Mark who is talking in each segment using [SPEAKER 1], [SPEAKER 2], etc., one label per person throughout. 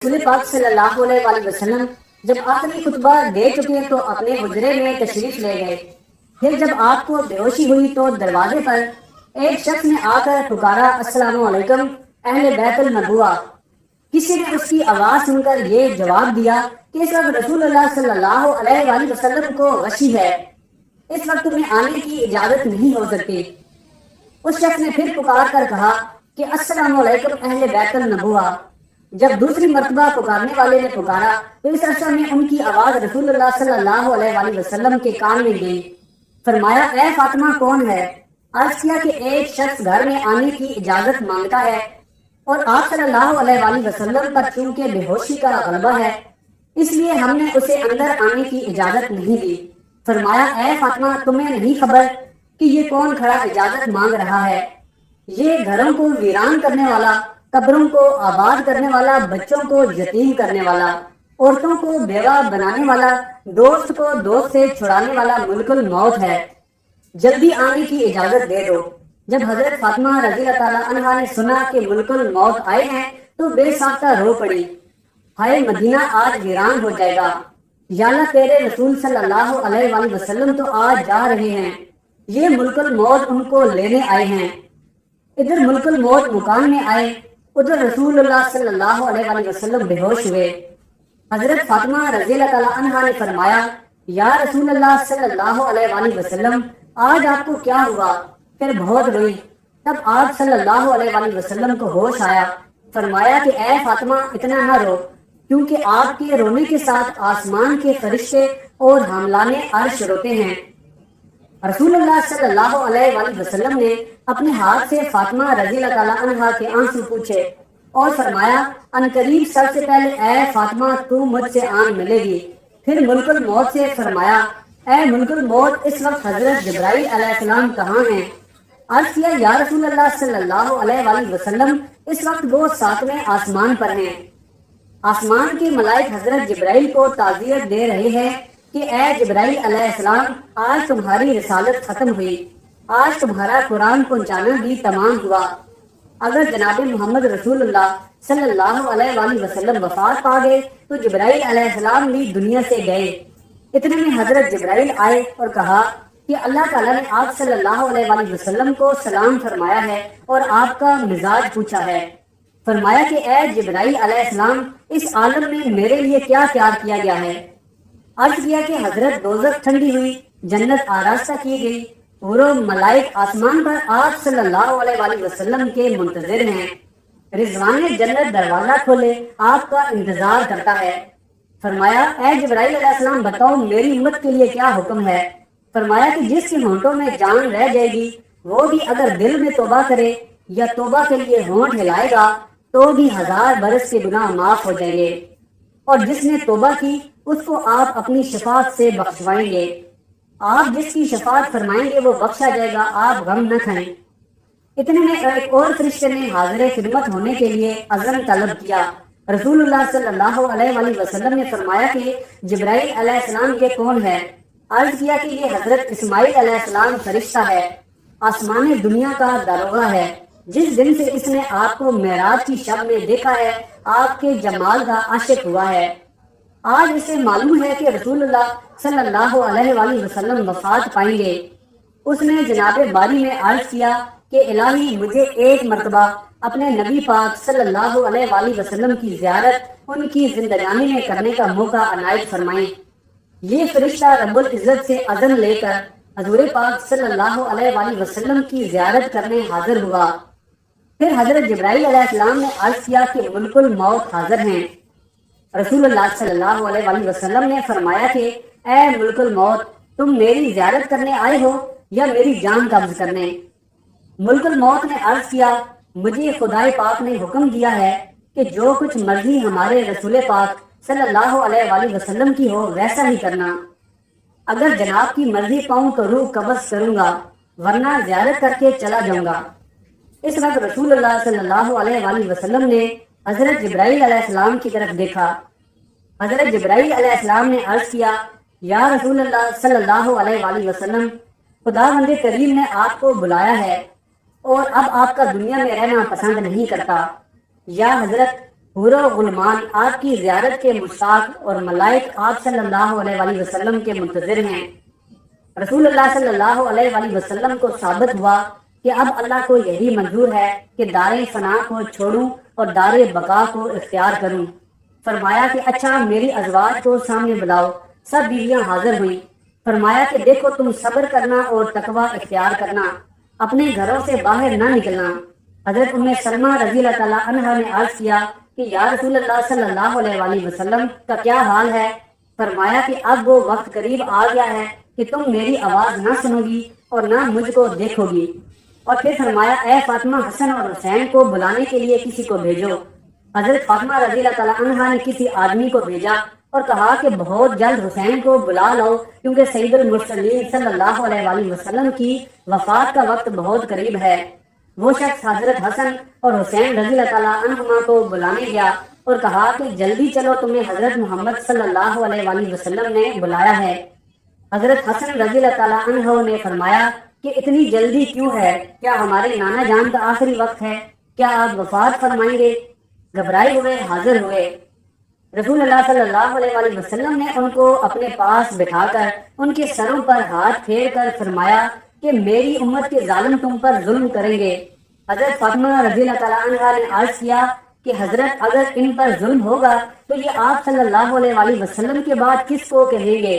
[SPEAKER 1] رسول پاک صلی اللہ علیہ وآلہ وسلم جب آخری خطبہ دے چکے تو اپنے حجرے میں تشریف لے گئے۔ پھر جب آپ کو بے ہوشی ہوئی تو دروازے پر ایک شخص نے آ کر پکارا، السلام علیکم اہل بیت النبوہ۔ کسی نے اس کی آواز سن کر یہ جواب دیا کہ اس وقت رسول اللہ صلی اللہ علیہ وآلہ وسلم کو غشی ہے، اس وقت تمہیں آنے کی اجازت نہیں ہو سکتی۔ اس شخص نے پھر پکار کر کہا کہ السلام علیکم اہل بیت النبوہ۔ جب دوسری مرتبہ پکارنے والے نے پکارا تو اس عرصہ میں ان کی آواز رسول اللہ صلی اللہ علیہ وآلہ وسلم کے کان میں گئی۔ فرمایا، اے فاطمہ کون ہے؟ عرض کیا کہ ایک شخص گھر میں آنے کی اجازت مانگتا ہے، اور آپ صلی اللہ علیہ وآلہ وسلم پر چونکہ بے ہوشی کا غلبہ ہے اس لیے ہم نے اسے اندر آنے کی اجازت نہیں دی۔ فرمایا، اے فاطمہ تمہیں نہیں خبر کہ یہ کون کھڑا اجازت مانگ رہا ہے؟ یہ گھروں کو ویران کرنے والا، قبروں کو آباد کرنے والا، بچوں کو یتیم کرنے والا، عورتوں کو بیوہ بنانے والا، دوست کو دوست سے چھڑانے والا ملک الموت ہے، جلدی آنے کی اجازت دے دو۔ جب حضرت فاطمہ رضی اللہ تعالیٰ عنہا نے سنا کہ ملک الموت آئے ہیں تو بے ساختہ رو پڑی، ہائے مدینہ آج ویران ہو جائے گا، یا اللہ تیرے رسول صلی اللہ علیہ وآلہ وسلم تو آج جا رہے ہیں، یہ ملک الموت ان کو لینے آئے ہیں۔ ادھر ملک الموت مکان میں آئے، ادھر رسول اللہ صلی اللہ علیہ وآلہ وسلم بے ہوش ہوئے۔ حضرت فاطمہ رضی اللہ تعالیٰ عنہا نے فرمایا، یا رسول اللہ صلی اللہ علیہ وآلہ وسلم آج آپ کو کیا ہوا؟ پھر بہت روئی۔ تب آپ صلی اللہ علیہ وآلہ وسلم کو ہوش آیا۔ فرمایا کہ اے فاطمہ اتنا نہ رو، کیونکہ آپ کے رونے کے ساتھ آسمان کے فرشتے اور حاملان عرش روتے ہیں۔ رسول اللہ صلی اللہ علیہ وآلہ وسلم نے اپنے ہاتھ سے فاطمہ رضی اللہ تعالیٰ عنہا کے آنسو پوچھے اور فرمایا، ان قریب سب سے پہلے اے فاطمہ تو مجھ سے آن ملے گی۔ پھر ملک الموت سے فرمایا، اے ملک الموت اس وقت حضرت جبرائیل علیہ السلام کہاں ہیں؟ عرض کیا، یا رسول اللہ صلی اللہ علیہ وآلہ وسلم اس وقت وہ 7ویں آسمان پر ہیں۔ آسمان کے ملائک حضرت جبرائیل کو تعزیت دے رہے ہیں کہ اے جبرائیل علیہ السلام آج تمہاری رسالت ختم ہوئی، آج تمہارا قرآن پہنچانا بھی تمام ہوا۔ اگر جناب محمد رسول اللہ صلی اللہ علیہ وآلہ وسلم وفات پا گئے تو جبرائیل علیہ السلام بھی دنیا سے گئے۔ اتنے میں حضرت جبرائیل آئے اور کہا کہ اللہ تعالیٰ نے آپ صلی اللہ علیہ وآلہ وسلم کو سلام فرمایا ہے اور آپ کا مزاج پوچھا ہے۔ فرمایا کہ اے جبرائیل علیہ السلام اس عالم میں میرے لیے کیا تیار کیا گیا ہے؟ عرض کیا کہ حضرت دوزخ ٹھنڈی ہوئی، جنت آراستہ کی گئی، پوروں ملائک آسمان پر آپ صلی اللہ علیہ وآلہ وسلم کے منتظر ہیں، رضوان جنت دروازہ کھولے آپ کا انتظار کرتا ہے۔ فرمایا، اے جبرائیل علیہ السلام بتاؤ میری امت کے لیے کیا حکم ہے؟ فرمایا کہ جس کے ہونٹوں میں جان رہ جائے گی وہ بھی اگر دل میں توبہ کرے یا توبہ کے لیے ہونٹ ہلائے گا تو بھی 1000 برس کے گناہ معاف ہو جائیں گے، اور جس نے توبہ کی اس کو آپ اپنی شفاعت سے بخشوائیں گے، آپ جس کی شفاعت فرمائیں گے وہ بخشا جائے گا، آپ غم نہ کھائیں۔ اتنے میں ایک اور فرشتے نے حاضر خدمت ہونے کے لیے اذن طلب کیا۔ رسول اللہ صلی اللہ علیہ وآلہ وسلم نے فرمایا کہ جبرائیل علیہ السلام یہ کون ہے؟ عرض کیا کہ یہ حضرت اسماعیل علیہ السلام فرشتہ ہے، آسمان دنیا کا داروغہ ہے، جس دن سے اس نے آپ کو معراج کی شب میں دیکھا ہے آپ کے جمال کا عاشق ہوا ہے۔ آج اسے معلوم ہے کہ رسول اللہ صلی اللہ علیہ وآلہ وسلم وفات پائیں گے۔ اس نے جناب باری میں عرض کیا کہ الہی مجھے ایک مرتبہ اپنے نبی پاک صلی اللہ علیہ وآلہ وسلم کی زیارت ان کی زندگانی میں کرنے کا موقع عنایت فرمائیں۔ یہ فرشتہ رب العزت سے اذن لے کر حضور پاک صلی اللہ علیہ وآلہ وسلم کی زیارت کرنے حاضر ہوا۔ پھر حضرت جبرائیل علیہ السلام نے عرض کیا کہ ملک الموت حاضر ہیں۔ رسول اللہ صلی اللہ علیہ وآلہ وسلم نے فرمایا کہ اے ملک الموت تم میری زیارت کرنے آئے ہو یا میری جان قبض کرنے؟ ملک الموت نے عرض کیا، مجھے خدائے پاک نے حکم دیا ہے کہ جو کچھ مرضی ہمارے رسول پاک صلی اللہ علیہ وآلہ وسلم کی ہو ویسا ہی کرنا، اگر جناب کی مرضی پاؤں تو روح قبض کروں گا ورنہ زیارت کر کے چلا جاؤں گا۔ اس وقت رسول اللہ صلی اللہ علیہ وآلہ وسلم نے حضرت جبرائیل علیہ السلام کی طرف دیکھا۔ حضرت جبرائیل علیہ السلام نے عرض کیا، یا رسول اللہ صلی اللہ علیہ وآلہ وسلم خداوند کریم نے آپ کو بلایا ہے اور اب آپ کا دنیا میں رہنا پسند نہیں کرتا۔ یا حضرت حور و غلمان آپ کی زیارت کے مشتاق اور ملائک آپ صلی اللہ علیہ وآلہ وسلم کے منتظر ہیں۔ رسول اللہ صلی اللہ علیہ وآلہ وسلم کو ثابت ہوا کہ اب اللہ کو یہی منظور ہے کہ دار فنا کو چھوڑوں اور دار بقا کو اختیار کروں۔ فرمایا کہ اچھا میری ازواج کو سامنے بلاؤ۔ سب بیویاں حاضر ہوئیں۔ فرمایا کہ دیکھو تم صبر کرنا اور تقوی اختیار کرنا، اپنے گھروں سے باہر نہ نکلنا۔ حضرت ام سلمہ رضی اللہ تعالیٰ عنہا نے عرض کیا کہ یا رسول اللہ صلی اللہ علیہ وآلہ وسلم کا کیا حال ہے؟ فرمایا کہ اب وہ وقت قریب آ گیا ہے کہ تم میری آواز نہ سنو گی اور نہ مجھ کو دیکھو گی۔ اور پھر فرمایا اے فاطمہ حسن اور حسین کو بلانے کے لیے کسی کو بھیجو۔ حضرت فاطمہ رضی اللہ تعالیٰ عنہا نے کسی آدمی کو بھیجا اور کہا کہ بہت جلد حسین کو بلا لاؤ، کیونکہ سید المرسلین صلی اللہ علیہ وآلہ وسلم کی وفات کا وقت بہت قریب ہے۔ وہ شخص حضرت حسن اور حسین رضی اللہ تعالیٰ عنہما کو بلانے گیا اور کہا کہ جلدی چلو، تمہیں حضرت محمد صلی اللہ علیہ وآلہ وسلم نے بلایا ہے۔ حضرت حسن رضی اللہ تعالیٰ عنہ نے فرمایا کہ اتنی جلدی کیوں ہے؟ کیا ہمارے نانا جان کا آخری وقت ہے؟ کیا آپ وفات فرمائیں گے؟ گھبرائے ہوئے حاضر ہوئے۔ رسول اللہ صلی اللہ علیہ وآلہ وسلم نے ان کو اپنے پاس بٹھا کر ان کے سروں پر ہاتھ پھیر کر فرمایا کہ میری امت کے ظالم تم پر ظلم کریں گے۔ حضرت فاطمہ رضی اللہ تعالیٰ عنہا نے عرض کیا کہ حضرت اگر ان پر ظلم ہوگا تو یہ آپ صلی اللہ علیہ وآلہ وسلم کے بعد کس کو کہیں گے؟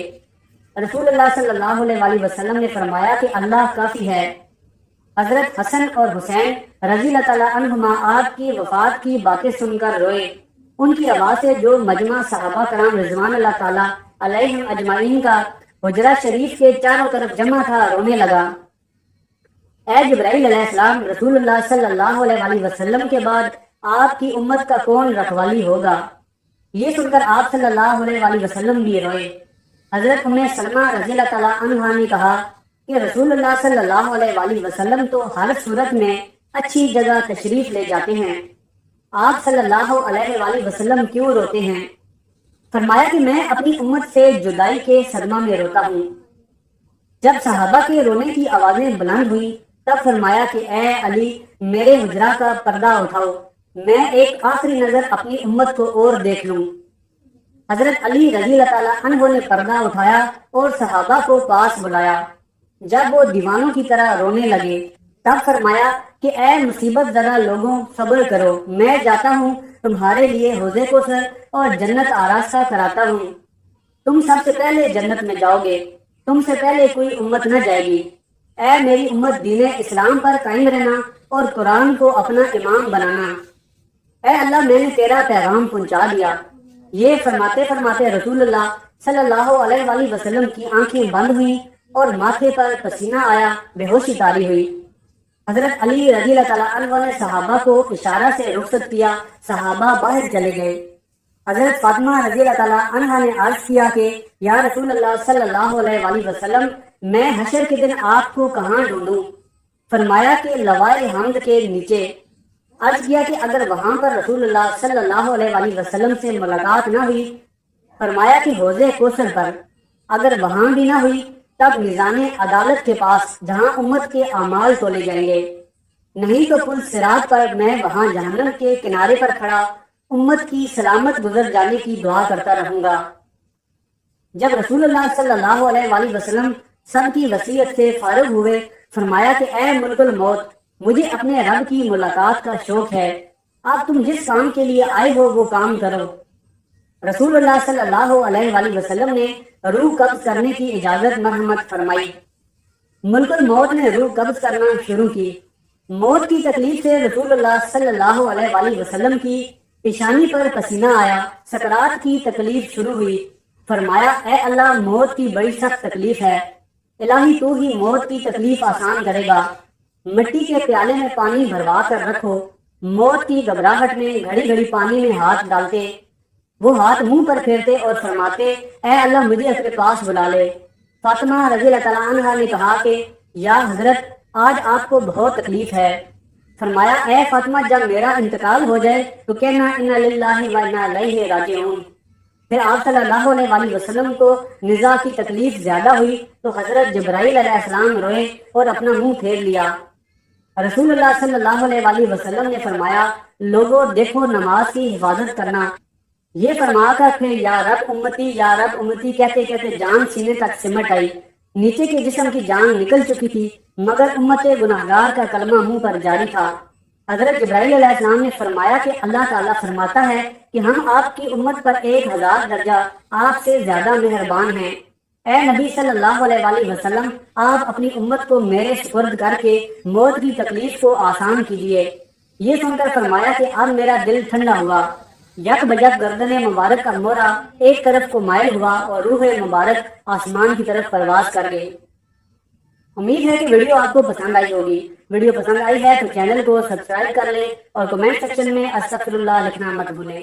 [SPEAKER 1] رسول اللہ صلی اللہ علیہ وآلہ وسلم نے فرمایا کہ اللہ کافی ہے۔ حضرت حسن اور حسین رضی اللہ تعالیٰ عنہما آپ کی وفات کی باتیں سن کر روئے۔ ان کی آواز سے جو مجمع صحابہ کرام رضوان اللہ تعالیٰ علیہم اجمعین کا حجرہ شریف کے چاروں طرف جمع تھا رونے لگا۔ اے جبرائیل علیہ السلام، رسول اللہ صلی اللہ علیہ وآلہ وسلم کے بعد آپ کی امت کا کون رکھوالی ہوگا؟ یہ سن کر آپ صلی اللہ علیہ وآلہ وسلم بھی روئے۔ حضرت ام سلمہ رضی اللہ تعالیٰ عنہا نے کہا کہ رسول اللہ صلی اللہ علیہ وآلہ وسلم تو ہر صورت میں اچھی جگہ تشریف لے جاتے ہیں، آپ صلی اللہ علیہ وآلہ وسلم کیوں روتے ہیں؟ فرمایا کہ میں اپنی امت سے جدائی کے صدمہ میں روتا ہوں۔ جب صحابہ کے رونے کی آوازیں بلند ہوئی تب فرمایا کہ اے علی، میرے حجرہ کا پردہ اٹھاؤ، میں ایک آخری نظر اپنی امت کو اور دیکھ لوں۔ حضرت علی رضی اللہ تعالیٰ عنہ نے پردہ اٹھایا اور صحابہ کو پاس بلایا۔ جب وہ دیوانوں کی طرح رونے لگے تب فرمایا کہ اے مصیبت زدہ لوگوں، صبر کرو، میں جاتا ہوں تمہارے لیے حوض کوثر اور جنت آراستہ کراتا ہوں۔ تم سب سے پہلے جنت میں جاؤ گے، تم سے پہلے کوئی امت نہ جائے گی۔ اے میری امت، دین اسلام پر قائم رہنا اور قرآن کو اپنا امام بنانا۔ اے اللہ، میں نے تیرا پیغام پہنچا دیا۔ یہ فرماتے فرماتے رسول اللہ صلی اللہ علیہ وآلہ وسلم کی آنکھیں بند ہوئیں اور ماتھے پر پسینہ آیا، بے ہوشی طاری ہوئی۔ حضرت علی رضی اللہ تعالیٰ عنہ نے صحابہ کو اشارہ سے رخصت کیا، صحابہ باہر چلے گئے۔ حضرت فاطمہ رضی اللہ تعالیٰ عنہ نے عرض کیا کہ یا رسول اللہ صلی اللہ علیہ وآلہ وسلم، میں حشر کے دن آپ کو کہاں ڈھونڈوں؟ فرمایا کہ لوائے حمد کے نیچے۔ عرض کیا کہ اگر وہاں پر رسول اللہ صلی اللہ علیہ وآلہ وسلم سے ملاقات نہ ہوئی؟ فرمایا کہ حوض کوثر پر۔ اگر وہاں بھی نہ ہوئی تب میزان عدالت کے پاس، جہاں امت کے اعمال تولے جائیں گے، نہیں تو پل صراط پر میں وہاں جہنم کے کنارے پر کھڑا امت کی سلامت گزر جانے کی دعا کرتا رہوں گا۔ جب رسول اللہ صلی اللہ علیہ وآلہ وسلم سب کی وصیت سے فارغ ہوئے، فرمایا کہ اے ملک الموت، مجھے اپنے رب کی ملاقات کا شوق ہے، اب تم جس کام کے لیے آئے ہو وہ کام کرو۔ رسول اللہ صلی اللہ علیہ وآلہ وسلم نے روح قبض کرنے کی اجازت مرحمت فرمائی۔ ملک الموت نے روح قبض کرنا شروع کی۔ موت کی تکلیف سے رسول اللہ صلی اللہ علیہ وآلہ وسلم کی پیشانی پر پسینہ آیا، سکرات کی تکلیف شروع ہوئی۔ فرمایا اے اللہ، موت کی بڑی سخت تکلیف ہے، الہی تو ہی موت کی تکلیف آسان کرے گا۔ مٹی کے پیالے میں پانی بھروا کر رکھو۔ موت کی گھبراہٹ میں گھڑی گھڑی پانی میں ہاتھ ڈالتے، وہ ہاتھ منہ پر پھیرتے اور فرماتے اے اللہ، مجھے اپنے پاس بلا لے۔ فاطمہ رضی اللہ تعالیٰ عنہ نے کہا کہ یا حضرت، آج آپ کو بہت تکلیف ہے۔ فرمایا اے فاطمہ، جب میرا انتقال ہو جائے تو کہنا انا للہ و انا الیہ راجعون۔ پھر آپ صلی اللہ علیہ وآلہ وسلم کو نزاع کی تکلیف زیادہ ہوئی تو حضرت جبرائیل علیہ السلام روئے اور اپنا منہ پھیر لیا۔ رسول اللہ صلی اللہ علیہ وسلم نے فرمایا، لوگوں دیکھو نماز کی حفاظت کرنا۔ یہ فرما کر پھر یا رب امتی یا رب امتی کہتے کہتے جان سینے تک سمٹ آئی۔ نیچے کے جسم کی جان نکل چکی تھی، مگر امت گناہگار کا کلمہ منہ پر جاری تھا۔ حضرت جبرائیل علیہ السلام نے فرمایا کہ اللہ تعالیٰ فرماتا ہے کہ ہم آپ کی امت پر 1000 درجہ آپ سے زیادہ مہربان ہیں۔ اے نبی صلی اللہ علیہ وسلم، آپ اپنی امت کو میرے سپرد کر کے موت کی تکلیف کو آسان کیجیے۔ یہ سن کر فرمایا کہ اب میرا دل ٹھنڈا ہوا۔ یک بجک گردن مبارک کا مورا ایک طرف کو مائل ہوا اور روح مبارک آسمان کی طرف پرواز کر گئی۔ امید ہے کہ ویڈیو آپ کو پسند آئی ہوگی۔ ویڈیو پسند آئی ہے تو چینل کو سبسکرائب کر لیں اور کمنٹ سیکشن میں استغفر اللہ لکھنا مت بھولیں۔